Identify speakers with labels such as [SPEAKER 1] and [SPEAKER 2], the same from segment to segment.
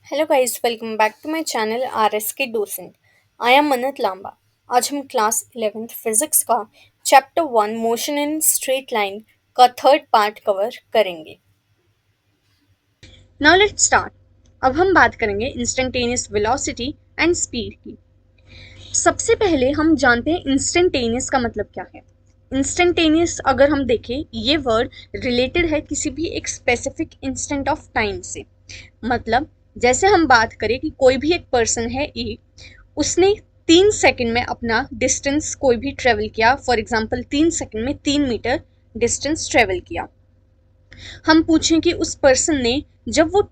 [SPEAKER 1] Hello guys, welcome back to my channel RSK docent. I am Manat Lamba. आज हम class 11th physics का chapter 1 motion in straight line का third part cover करेंगे। Now let's start. अब हम बात करेंगे इंस्टेंटेनियस वेलोसिटी एंड स्पीड की। सबसे पहले हम जानते हैं इंस्टेंटेनियस का मतलब क्या है। इंस्टेंटेनियस अगर हम देखें, ये वर्ड रिलेटेड है किसी भी एक स्पेसिफिक इंस्टेंट ऑफ टाइम से। मतलब जैसे हम बात करें कि कोई भी एक पर्सन है ए, उसने 3 सेकंड में अपना डिस्टेंस कोई भी ट्रेवल किया। फॉर एग्जांपल 3 सेकंड में 3 मीटर डिस्टेंस ट्रेवल किया। हम पूछें कि उस पर्सन ने, जब वो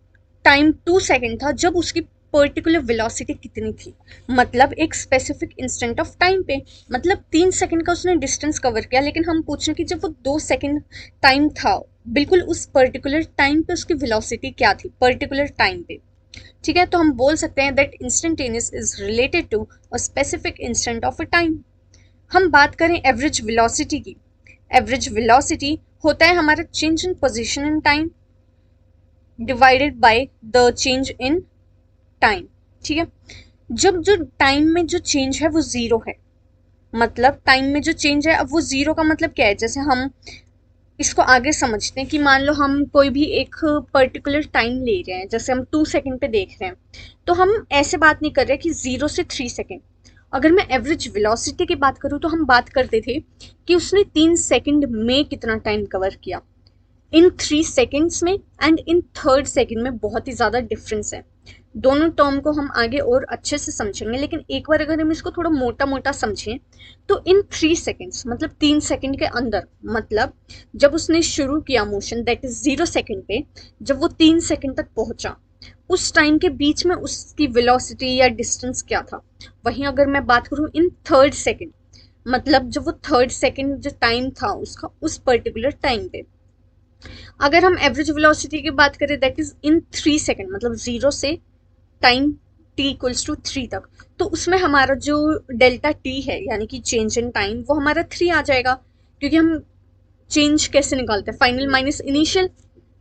[SPEAKER 1] टाइम 2 सेकंड था, जब उसकी पर्टिकुलर वेलोसिटी कितनी थी। मतलब एक स्पेसिफिक इंस्टेंट ऑफ टाइम पे, मतलब 3 सेकंड का उसने डिस्टेंस कवर किया। लेकिन हम पूछ रहे हैं कि जब वो 2 सेकंड टाइम था, बिल्कुल उस पर्टिकुलर टाइम पे उसकी वेलोसिटी क्या थी पर्टिकुलर टाइम पे। ठीक है, तो हम बोल सकते हैं that instantaneous is related to a specific instant of a time. हम बात करें एवरेज वेलोसिटी की। एवरेज वेलोसिटी होता है हमारा change in position in time divided by the change in time. ठीक है, जब जो टाइम में जो चेंज है वो जीरो है, मतलब टाइम में जो चेंज है, अब वो जीरो का मतलब क्या है। जैसे हम इसको आगे समझते हैं कि मान लो हम कोई भी एक पर्टिकुलर टाइम ले रहे हैं, जैसे हम 2 सेकंड पे देख रहे हैं, तो हम ऐसे बात नहीं कर रहे कि 0 से 3 सेकंड। अगर मैं एवरेज वेलोसिटी की बात करूँ तो हम बात करते थे कि उसने 3 सेकंड में कितना टाइम कवर किया। इन 3 सेकेंड्स में एंड इन थर्ड सेकेंड में बहुत ही ज़्यादा डिफरेंस है। दोनों टर्म को हम आगे और अच्छे से समझेंगे, लेकिन एक बार अगर हम इसको थोड़ा मोटा मोटा समझें तो इन 3 सेकेंड्स मतलब 3 सेकेंड के अंदर, मतलब जब उसने शुरू किया मोशन दैट इज 0 सेकेंड पे, जब वो 3 सेकेंड तक पहुंचा, उस टाइम के बीच में उसकी वेलोसिटी या डिस्टेंस क्या था। वहीं अगर मैं बात करूं इन थर्ड सेकेंड, मतलब जब वो थर्ड सेकेंड जो टाइम था उसका उस पर्टिकुलर टाइम पे, अगर हम एवरेज वेलोसिटी की बात करें दैट इज इन 3 सेकेंड, मतलब 0 से टाइम t इक्वल्स टू 3 तक, तो उसमें हमारा जो डेल्टा t है यानी कि चेंज इन टाइम वो हमारा 3 आ जाएगा। क्योंकि हम चेंज कैसे निकालते हैं, final minus initial,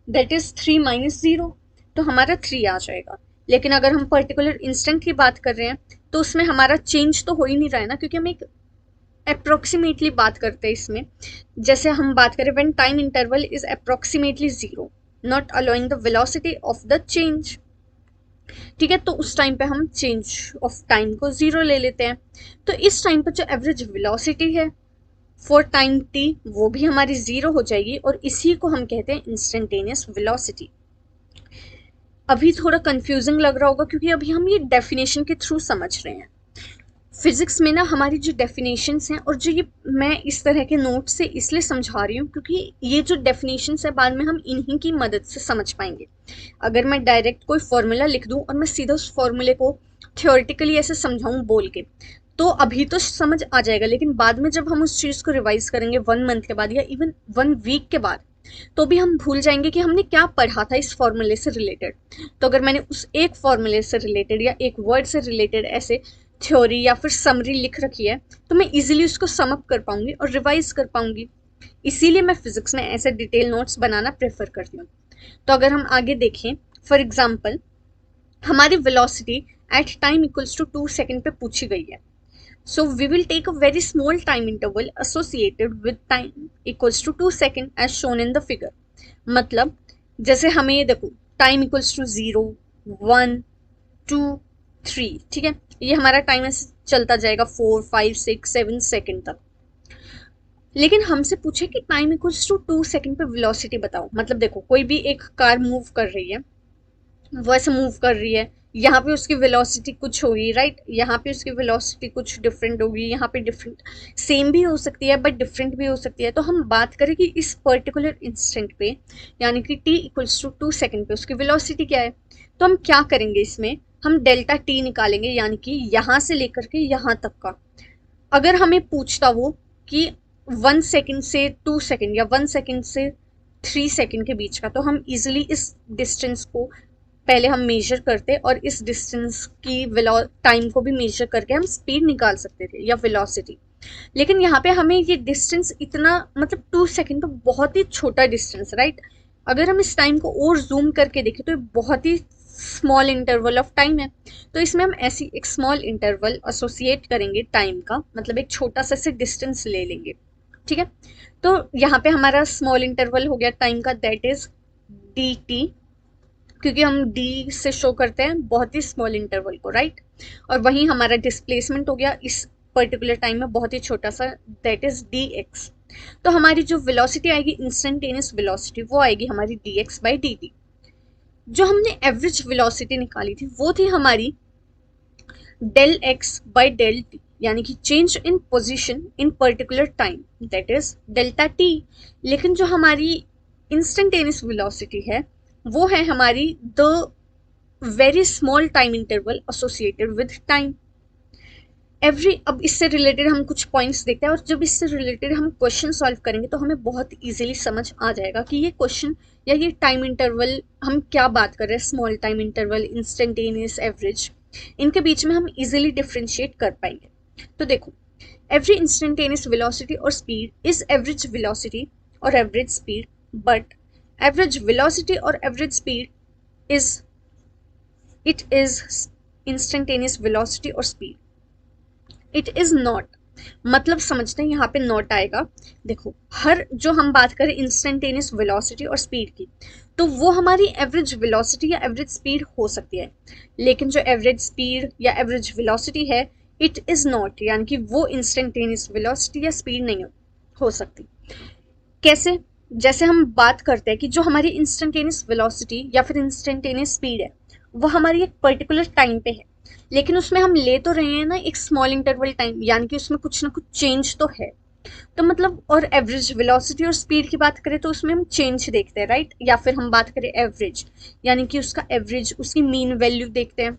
[SPEAKER 1] that is 3 - 0, तो हमारा 3 आ जाएगा। लेकिन अगर हम पर्टिकुलर इंस्टेंट की बात कर रहे हैं तो उसमें हमारा चेंज तो हो ही नहीं रहा है ना, क्योंकि हम एक अप्रोक्सीमेटली बात करते हैं इसमें। जैसे हम बात करें when time interval is approximately zero, not allowing the velocity of the change. ठीक है, तो उस टाइम पे हम चेंज ऑफ टाइम को जीरो ले लेते हैं। तो इस टाइम पर जो एवरेज वेलोसिटी है फॉर टाइम टी, वो भी हमारी जीरो हो जाएगी, और इसी को हम कहते हैं इंस्टेंटेनियस वेलोसिटी। अभी थोड़ा कंफ्यूजिंग लग रहा होगा क्योंकि अभी हम ये डेफिनेशन के थ्रू समझ रहे हैं। फिजिक्स में ना हमारी जो डेफिनेशंस हैं, और जो ये मैं इस तरह के नोट से इसलिए समझा रही हूँ क्योंकि ये जो डेफिनेशंस है बाद में हम इन्हीं की मदद से समझ पाएंगे। अगर मैं डायरेक्ट कोई फॉर्मूला लिख दूँ और मैं सीधा उस फॉर्मूले को थियोरेटिकली ऐसे समझाऊँ बोल के, तो अभी तो समझ आ जाएगा, लेकिन बाद में जब हम उस चीज़ को रिवाइज करेंगे 1 मंथ के बाद या इवन 1 वीक के बाद, तो भी हम भूल जाएंगे कि हमने क्या पढ़ा था इस फॉर्मूले से रिलेटेड। तो अगर मैंने उस एक फॉर्मूले से रिलेटेड या एक वर्ड से रिलेटेड ऐसे थ्योरी या फिर समरी लिख रखी है, तो मैं इजीली उसको सम अप कर पाऊंगी और रिवाइज कर पाऊंगी। इसीलिए मैं फिजिक्स में ऐसे डिटेल नोट्स बनाना प्रेफर करती हूँ। तो अगर हम आगे देखें, फॉर एग्जाम्पल हमारी velocity at time equals to 2 second पे पूछी गई है। So we will take a very small time interval associated with time equals to 2 second as shown in the figure. मतलब जैसे हमें ये देखो, टाइम इक्वल्स टू 0, 1, 2, 3, ठीक है, ये हमारा टाइम ऐसे चलता जाएगा 4, 5, 6, 7 सेकेंड तक। लेकिन हमसे पूछे कि टाइम इक्वल्स टू 2 सेकेंड पे वेलोसिटी बताओ। मतलब देखो, कोई भी एक कार मूव कर रही है, वो ऐसे मूव कर रही है, यहाँ पे उसकी वेलोसिटी कुछ होगी, राइट, यहाँ पे उसकी वेलोसिटी कुछ डिफरेंट होगी, यहाँ पे डिफरेंट, सेम भी हो सकती है बट डिफरेंट भी हो सकती है। तो हम बात करें कि इस पर्टिकुलर इंस्टेंट पे, यानी कि t इक्वल्स टू 2 सेकेंड पे उसकी वेलोसिटी क्या है, तो हम क्या करेंगे इसमें, हम डेल्टा t निकालेंगे, यानी कि यहाँ से लेकर के यहाँ तक का। अगर हमें पूछता वो कि 1 सेकेंड से 2 सेकेंड या 1 सेकेंड से 3 सेकेंड के बीच का, तो हम इजिली इस डिस्टेंस को पहले हम मेजर करते और इस डिस्टेंस की टाइम को भी मेजर करके हम स्पीड निकाल सकते थे या वेलोसिटी। लेकिन यहाँ पे हमें ये डिस्टेंस इतना, मतलब 2 सेकेंड तो बहुत ही छोटा डिस्टेंस, राइट। अगर हम इस टाइम को और जूम करके देखें तो ये बहुत ही स्मॉल इंटरवल ऑफ टाइम है, तो इसमें हम ऐसी एक स्मॉल इंटरवल एसोसिएट करेंगे टाइम का, मतलब एक छोटा सा से डिस्टेंस ले लेंगे, ठीक है। तो यहाँ पे हमारा स्मॉल इंटरवल हो गया टाइम का, दैट इज डी टी, क्योंकि हम डी से शो करते हैं बहुत ही स्मॉल इंटरवल को, राइट। और वहीं हमारा डिस्प्लेसमेंट हो गया इस पर्टिकुलर टाइम में बहुत ही छोटा सा, दैट इज डी एक्स। तो हमारी जो वेलोसिटी आएगी इंस्टेंटेनियस वेलोसिटी, वो आएगी हमारी D X by D T. जो हमने एवरेज वेलोसिटी निकाली थी वो थी हमारी del X by del T, यानी कि change in position in particular time, that is delta T. लेकिन जो हमारी इंस्टेंटेनियस वेलोसिटी है वो है हमारी the very small time interval associated with time. अब इससे रिलेटेड हम कुछ पॉइंट्स देखते हैं, और जब इससे रिलेटेड हम क्वेश्चन सॉल्व करेंगे तो हमें बहुत इजीली समझ आ जाएगा कि ये क्वेश्चन या ये टाइम इंटरवल हम क्या बात कर रहे हैं, small time interval, instantaneous, average, इनके बीच में हम इजीली डिफ्रेंशिएट कर पाएंगे। तो देखो, एवरी इंस्टेंटेनियस वेलोसिटी और स्पीड इज एवरेज वेलोसिटी और average speed, but average velocity और average speed it is instantaneous velocity और स्पीड, इट इज नॉट। मतलब समझते हैं, यहाँ पे नॉट आएगा। देखो, हर जो हम बात करें इंस्टेंटेनियस वेलोसिटी और स्पीड की, तो वो हमारी एवरेज वेलोसिटी या एवरेज स्पीड हो सकती है, लेकिन जो एवरेज स्पीड या एवरेज वेलोसिटी है इट इज नॉट, यानी कि वो इंस्टेंटेनियस वेलोसिटी या स्पीड नहीं हो सकती। कैसे? जैसे हम बात करते हैं कि जो हमारी इंस्टेंटेनियस वेलोसिटी या फिर इंस्टेंटेनियस स्पीड है वो हमारी एक पर्टिकुलर टाइम पे है, लेकिन उसमें हम ले तो रहे हैं ना एक स्मॉल इंटरवल टाइम, यानी कि उसमें कुछ ना कुछ चेंज तो है। तो मतलब, और एवरेज वेलोसिटी और स्पीड की बात करें तो उसमें हम चेंज देखते हैं, राइट। या फिर हम बात करें एवरेज, यानी कि उसका एवरेज, उसकी मीन वैल्यू देखते हैं,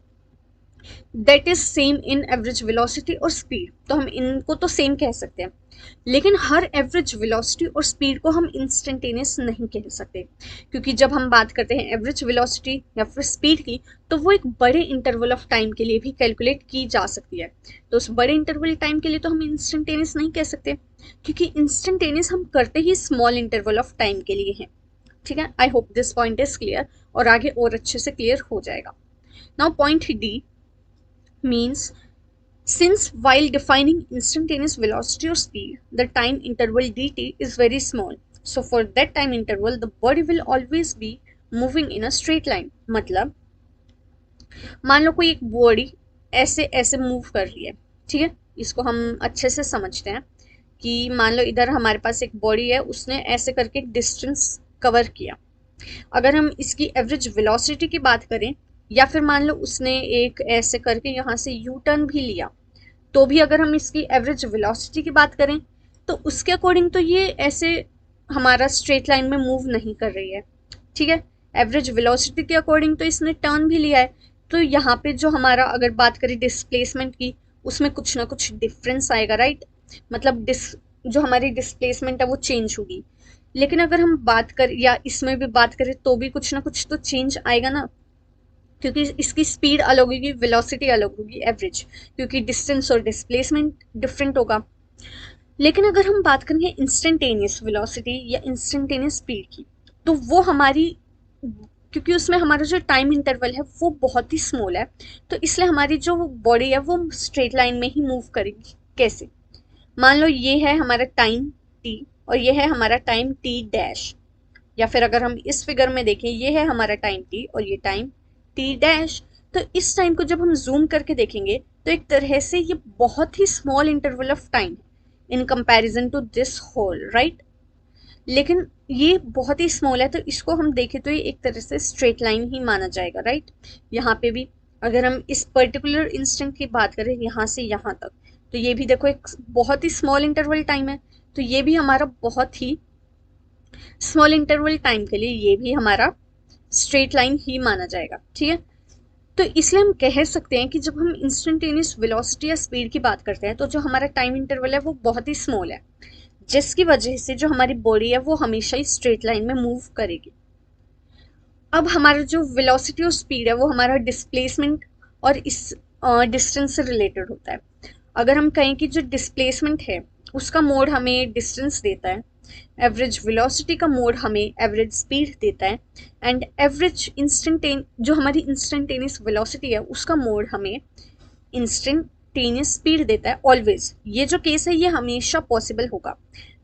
[SPEAKER 1] that is same in average velocity और स्पीड। तो हम इनको तो सेम कह सकते हैं, लेकिन हर एवरेज वेलोसिटी और स्पीड को हम इंस्टेंटेनियस नहीं कह सकते, क्योंकि जब हम बात करते हैं एवरेज वेलोसिटी या फिर स्पीड की, तो वो एक बड़े इंटरवल ऑफ टाइम के लिए भी कैलकुलेट की जा सकती है। तो उस बड़े इंटरवल टाइम के लिए तो हम इंस्टेंटेनियस नहीं कह सकते, क्योंकि इंस्टेंटेनियस हम करते ही स्मॉल इंटरवल ऑफ टाइम के लिए हैं। ठीक है, I hope this point is clear, और आगे और अच्छे से क्लियर हो जाएगा। Now point D means, since while defining instantaneous velocity or speed, the time interval dt is very small, so for that time interval the body will always be moving in a straight line। मतलब, मान लो कोई एक body ऐसे ऐसे move कर रही है, ठीक है। इसको हम अच्छे से समझते हैं कि मान लो इधर हमारे पास एक बॉडी है, उसने ऐसे करके एक डिस्टेंस कवर किया। अगर हम इसकी एवरेज वेलोसिटी की बात करें, या फिर मान लो उसने एक ऐसे करके यहाँ से यू टर्न भी लिया, तो भी अगर हम इसकी एवरेज वेलोसिटी की बात करें तो उसके अकॉर्डिंग तो ये ऐसे हमारा स्ट्रेट लाइन में मूव नहीं कर रही है, ठीक है। एवरेज वेलोसिटी के अकॉर्डिंग तो इसने टर्न भी लिया है, तो यहाँ पे जो हमारा अगर बात करें डिस्प्लेसमेंट की, उसमें कुछ ना कुछ डिफरेंस आएगा, राइट। मतलब जो हमारी डिस्प्लेसमेंट है वो चेंज होगी। लेकिन अगर हम बात करें या इसमें भी बात करें तो भी कुछ ना कुछ तो चेंज आएगा ना, क्योंकि इसकी स्पीड अलग होगी, वेलोसिटी अलग होगी, एवरेज, क्योंकि डिस्टेंस और डिस्प्लेसमेंट डिफरेंट होगा। लेकिन अगर हम बात करेंगे इंस्टेंटेनियस वेलोसिटी या इंस्टेंटेनियस स्पीड की, तो वो हमारी, क्योंकि उसमें हमारा जो टाइम इंटरवल है वो बहुत ही स्मॉल है, तो इसलिए हमारी जो बॉडी है वो स्ट्रेट लाइन में ही मूव करेगी। कैसे? मान लो ये है हमारा टाइम टी और ये है हमारा टाइम टी डैश, या फिर अगर हम इस फिगर में देखें, ये है हमारा टाइम टी और ये टाइम टी डैश। तो इस टाइम को जब हम जूम करके देखेंगे तो एक तरह से ये बहुत ही small interval of time in comparison to this whole, right. लेकिन ये बहुत ही स्मॉल है, तो इसको हम देखें तो ये एक तरह से स्ट्रेट लाइन ही माना जाएगा, राइट। यहाँ पे भी अगर हम इस पर्टिकुलर इंस्टेंट की बात करें यहाँ से यहाँ तक, तो ये भी देखो एक बहुत ही स्मॉल इंटरवल टाइम है, तो ये भी हमारा बहुत ही स्मॉल इंटरवल टाइम के लिए ये भी हमारा स्ट्रेट लाइन ही माना जाएगा, ठीक है। तो इसलिए हम कह सकते हैं कि जब हम इंस्टेंटेनियस वेलोसिटी या स्पीड की बात करते हैं तो जो हमारा टाइम इंटरवल है वो बहुत ही स्मॉल है, जिसकी वजह से जो हमारी बॉडी है वो हमेशा ही स्ट्रेट लाइन में मूव करेगी। अब हमारा जो वेलोसिटी और स्पीड है वो हमारा डिस्प्लेसमेंट और इस डिस्टेंस से रिलेटेड होता है। अगर हम कहें कि जो डिस्प्लेसमेंट है उसका मोड हमें डिस्टेंस देता है, एवरेज वेलोसिटी का मोड हमें एवरेज स्पीड देता है, एंड एवरेज जो हमारी इंस्टेंटेनियस वेलोसिटी है उसका मोड हमें इंस्टेंटेनियस स्पीड देता है ऑलवेज। ये जो केस है ये हमेशा पॉसिबल होगा।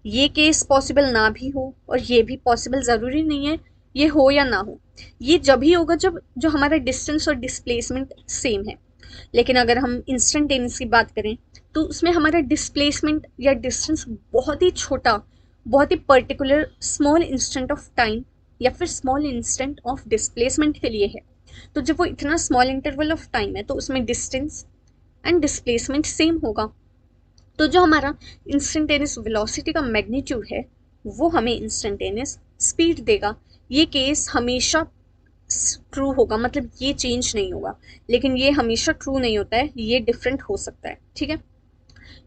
[SPEAKER 1] ये केस पॉसिबल ना भी हो और ये भी पॉसिबल ज़रूरी नहीं है ये हो या ना हो। ये जब ही होगा जब जो हमारा डिस्टेंस और डिस्प्लेसमेंट सेम है। लेकिन अगर हम इंस्टेंटेनियस की बात करें तो उसमें हमारा डिस्प्लेसमेंट या डिस्टेंस बहुत ही छोटा, बहुत ही particular small instant of time या फिर स्मॉल इंस्टेंट ऑफ डिस्प्लेसमेंट के लिए है। तो जब वो इतना स्मॉल इंटरवल ऑफ टाइम है तो उसमें डिस्टेंस एंड डिस्प्लेसमेंट सेम होगा। तो जो हमारा इंस्टेंटेनियस वेलोसिटी का मैग्नीट्यूड है वो हमें इंस्टेंटेनियस स्पीड देगा। ये केस हमेशा ट्रू होगा, मतलब ये चेंज नहीं होगा। लेकिन ये हमेशा ट्रू नहीं होता है, ये डिफरेंट हो सकता है। ठीक है,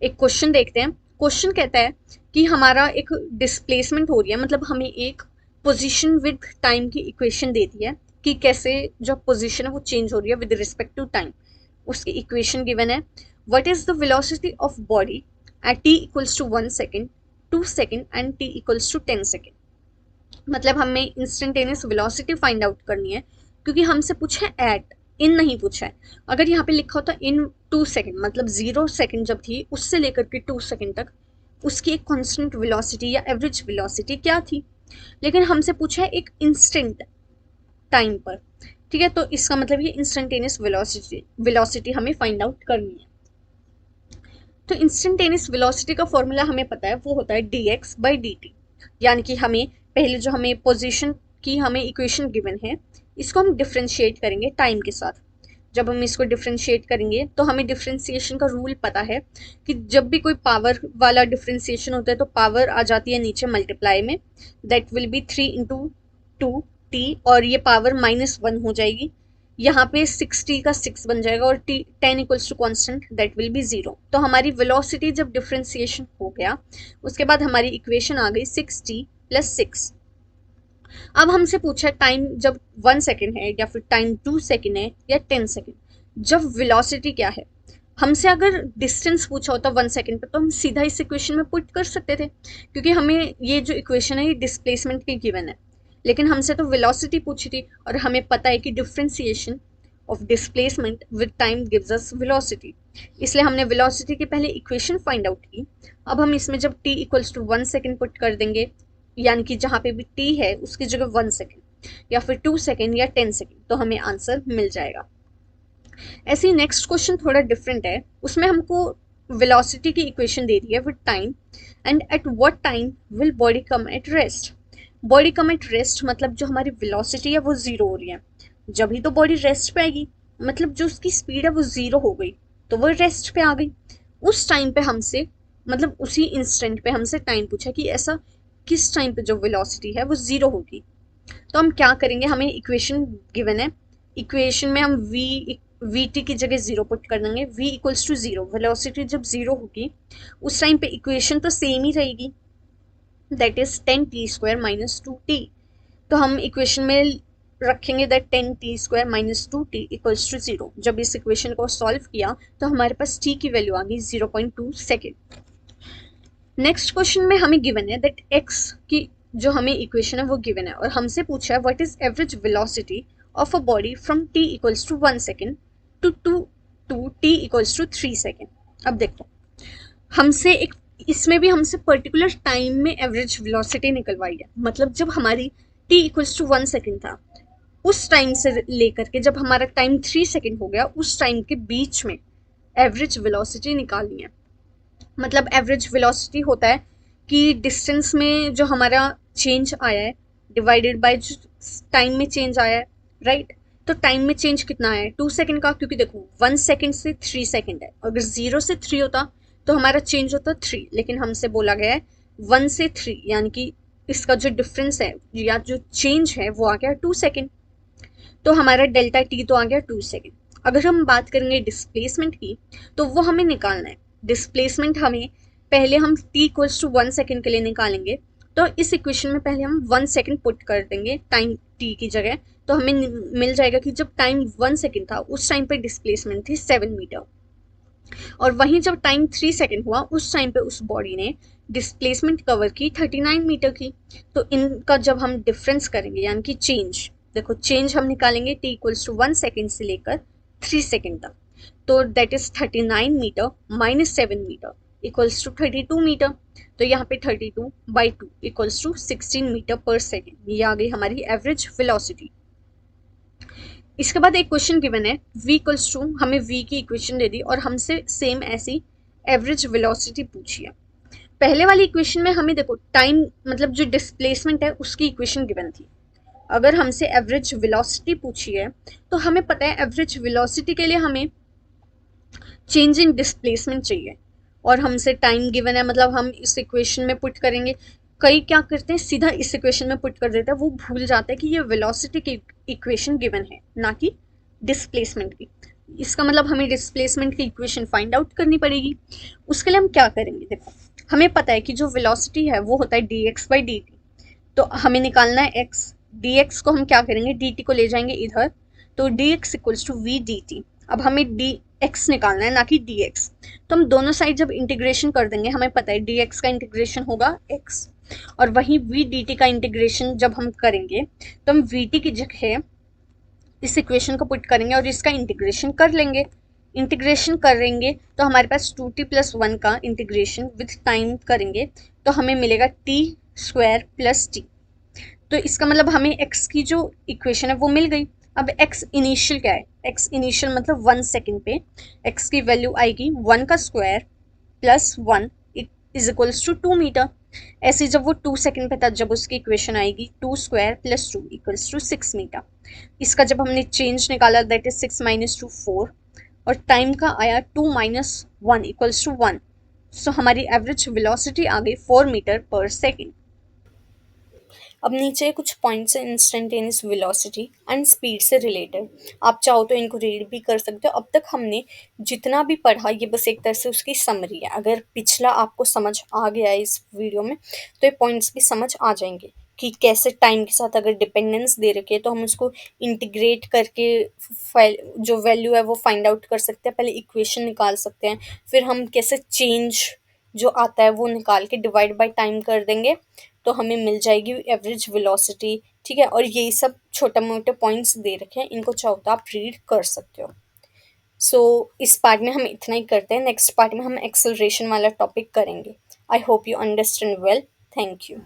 [SPEAKER 1] एक क्वेश्चन देखते हैं। क्वेश्चन कहता है कि हमारा एक डिस्प्लेसमेंट हो रही है, मतलब हमें एक पोजीशन विद टाइम की इक्वेशन दे दी है कि कैसे जो पोजीशन है वो चेंज हो रही है विद रिस्पेक्ट टू टाइम। उसकी इक्वेशन गिवन है, what is the velocity of body at t equals to 1 second, 2 second and t equals to 10 second. मतलब हमें इंस्टेंटेनियस वेलोसिटी फाइंड आउट करनी है, क्योंकि हमसे पूछा है एट, इन नहीं पूछा है। अगर यहाँ पे लिखा होता इन 2 सेकेंड, मतलब 0 सेकेंड जब थी उससे लेकर के 2 सेकेंड तक उसकी एक कांस्टेंट वेलोसिटी या एवरेज वेलोसिटी क्या थी। लेकिन हमसे पूछा है एक इंस्टेंट टाइम पर। ठीक है, तो इसका मतलब ये इंस्टेंटेनियस वेलोसिटी हमें फाइंड आउट करनी है। तो इंस्टेंटेनियस वेलोसिटी का फॉर्मूला हमें पता है, वो होता है dx बाई dt। यानी कि हमें पहले जो हमें पोजीशन की हमें इक्वेशन गिवन है इसको हम डिफ्रेंशिएट करेंगे टाइम के साथ। जब हम इसको डिफ्रेंशिएट करेंगे तो हमें डिफ्रेंशिएशन का रूल पता है कि जब भी कोई पावर वाला डिफ्रेंशिएशन होता है तो पावर आ जाती है नीचे मल्टीप्लाई में, that will B 3 into 2t, और ये पावर -1 हो जाएगी। यहाँ पे 6t का 6 बन जाएगा और 10 equals to constant, that will be 0। तो हमारी वेलोसिटी जब डिफ्रेंशिएशन हो गया उसके बाद हमारी इक्वेशन आ गई 6t प्लस 6। अब हमसे पूछा टाइम जब 1 सेकेंड है या फिर टाइम 2 सेकेंड है या 10 सेकेंड, जब वेलोसिटी क्या है। हमसे अगर डिस्टेंस पूछा होता 1 सेकेंड पर तो हम सीधा इस इक्वेशन में पुट कर सकते थे, क्योंकि हमें ये जो इक्वेशन है ये डिस्प्लेसमेंट की गिवन है। लेकिन हमसे तो वेलोसिटी पूछी थी और हमें पता है कि differentiation of displacement with time gives us velocity, इसलिए हमने वेलोसिटी की पहले इक्वेशन फाइंड आउट की। अब हम इसमें जब t equals to 1 second put कर देंगे, यानी कि जहाँ पे भी t है उसकी जगह 1 सेकेंड या फिर 2 सेकेंड या 10 सेकेंड, तो हमें आंसर मिल जाएगा। ऐसे ही नेक्स्ट क्वेश्चन थोड़ा डिफरेंट है, उसमें हमको वेलोसिटी की इक्वेशन दे दी है with time, and at what time will body come at rest. Body come at rest मतलब जो हमारी वेलोसिटी है वो 0 हो रही है, जब ही तो बॉडी रेस्ट पे आएगी, मतलब जो उसकी स्पीड है वो 0 हो गई तो वो रेस्ट पे आ गई। उस टाइम पे हमसे, मतलब उसी इंस्टेंट पे हमसे टाइम पूछा कि ऐसा किस टाइम पे जो वेलोसिटी है वो 0 होगी। तो हम क्या करेंगे, हमें इक्वेशन गिवन है, इक्वेशन में हम वी टी की जगह 0 पुट कर देंगे। v इक्वल्स टू 0, वेलोसिटी जब 0 होगी उस टाइम पे इक्वेशन तो सेम ही रहेगी, that is 10t² minus 2t। तो हम इक्वेशन में रखेंगे that 10t² minus 2t equals to 0। जब इस इक्वेशन को सॉल्व किया तो हमारे पास t की वैल्यू आ गई 0.2 सेकेंड। नेक्स्ट क्वेश्चन में हमें गिवन है दैट x की जो हमें इक्वेशन है वो गिवन है और हमसे पूछा है what is average velocity of a body from t equals to 1 second to t equals to 3 second. अब देखो हमसे एक, इसमें भी हमसे पर्टिकुलर टाइम में एवरेज वेलोसिटी निकलवाई है, मतलब जब हमारी t इक्वल्स टू 1 सेकेंड था उस टाइम से लेकर के जब हमारा टाइम 3 सेकेंड हो गया उस टाइम के बीच में एवरेज वेलोसिटी निकालनी है। मतलब एवरेज वेलोसिटी होता है कि डिस्टेंस में जो हमारा चेंज आया है डिवाइडेड बाय जो टाइम में चेंज आया है, राइट। तो टाइम में चेंज कितना है 2 सेकेंड का, क्योंकि देखो 1 सेकेंड से 3 सेकेंड है, अगर 0 से 3 होता तो हमारा चेंज होता 3, लेकिन हमसे बोला गया है 1 से 3, यानी कि इसका जो डिफरेंस है या जो चेंज है वो आ गया 2 सेकेंड। तो हमारा डेल्टा टी तो आ गया 2 सेकेंड। अगर हम बात करेंगे डिस्प्लेसमेंट की तो वो हमें निकालना है। डिस्प्लेसमेंट हमें पहले हम t इक्वल्स टू 1 सेकेंड के लिए निकालेंगे, तो इस इक्वेशन में पहले हम 1 सेकेंड पुट कर देंगे टाइम t की जगह, तो हमें मिल जाएगा कि जब टाइम 1 सेकेंड था उस टाइम पे डिस्प्लेसमेंट थी 7 मीटर। और वहीं जब टाइम 3 सेकेंड हुआ उस टाइम पे उस बॉडी ने डिस्प्लेसमेंट कवर की 39 मीटर की। तो इनका जब हम डिफरेंस करेंगे यानी कि चेंज, देखो चेंज हम निकालेंगे t इक्वल्स टू 1 सेकेंड से लेकर 3 सेकेंड तक। तो that is 39 metre minus 7 metre equals to 32 metre. तो यहाँ पे 32/2 equals to 16 metre per second. ये आ गई हमारी एवरेज वेलोसिटी। इसके बाद एक क्वेश्चन गिवन है v इक्वल्स टू, हमें v की इक्वेशन दे दी और हमसे सेम ऐसी एवरेज वेलोसिटी पूछी है। पहले वाली इक्वेशन में हमें देखो टाइम मतलब जो डिस्प्लेसमेंट है उसकी इक्वेशन गिवन थी। अगर हमसे एवरेज वेलोसिटी पूछी है तो हमें पता है एवरेज वेलोसिटी के लिए हमें चेंज इन डिस्प्लेसमेंट चाहिए, और हमसे टाइम गिवन है मतलब हम इस इक्वेशन में पुट करेंगे। कई क्या करते हैं सीधा इस इक्वेशन में पुट कर देते हैं, वो भूल जाते हैं कि ये वेलोसिटी की इक्वेशन गिवन है ना कि डिस्प्लेसमेंट की। इसका मतलब हमें डिस्प्लेसमेंट की इक्वेशन फाइंड आउट करनी पड़ेगी। उसके लिए हम क्या करेंगे, देखो हमें पता है कि जो वेलोसिटी है वो होता है dx/dt। तो हमें निकालना है x, dx को हम क्या करेंगे dt को ले जाएंगे इधर, तो dx equals to v dt। अब हमें dx निकालना है ना कि dx। तो हम दोनों साइड जब इंटीग्रेशन कर देंगे हमें पता है dx का इंटीग्रेशन होगा x, और वहीं v dt का इंटीग्रेशन जब हम करेंगे तो हम vt की जगह इस इक्वेशन को पुट करेंगे और इसका इंटीग्रेशन कर लेंगे। इंटीग्रेशन करेंगे तो हमारे पास 2t+1 का इंटीग्रेशन विथ टाइम करेंगे तो हमें मिलेगा t² + t। तो इसका मतलब हमें x की जो इक्वेशन है वो मिल गई। अब x इनिशियल क्या है, x इनिशियल मतलब 1 सेकेंड पे x की वैल्यू आएगी 1² + 1 इज इक्वल्स टू 2 मीटर। ऐसे जब वो 2 सेकेंड पे था जब उसकी इक्वेशन आएगी 2² + 2 इक्वल्स टू 6 मीटर। इसका जब हमने चेंज निकाला दैट इज 6 - 2 4, और टाइम का आया 2 - 1 इक्वल्स टू 1। सो हमारी एवरेज वेलोसिटी आ गई 4 मीटर पर सेकेंड। अब नीचे कुछ पॉइंट्स हैं इंस्टेंटेनियस वेलोसिटी एंड स्पीड से रिलेटेड। आप चाहो तो इनको रीड भी कर सकते हो। अब तक हमने जितना भी पढ़ा ये बस एक तरह से उसकी समरी है। अगर पिछला आपको समझ आ गया है इस वीडियो में तो ये पॉइंट्स भी समझ आ जाएंगे कि कैसे टाइम के साथ अगर डिपेंडेंस दे रखे है तो हम उसको इंटीग्रेट करके जो वैल्यू है वो फाइंड आउट कर सकते हैं। पहले इक्वेशन निकाल सकते हैं, फिर हम कैसे चेंज जो आता है वो निकाल के डिवाइड बाय टाइम कर देंगे तो हमें मिल जाएगी एवरेज वेलोसिटी। ठीक है, और यही सब छोटे मोटे पॉइंट्स दे रखे हैं, इनको चाहो तो आप रीड कर सकते हो। सो इस पार्ट में हम इतना ही करते हैं। नेक्स्ट पार्ट में हम एक्सेलरेशन वाला टॉपिक करेंगे। I hope you understand well. Thank you.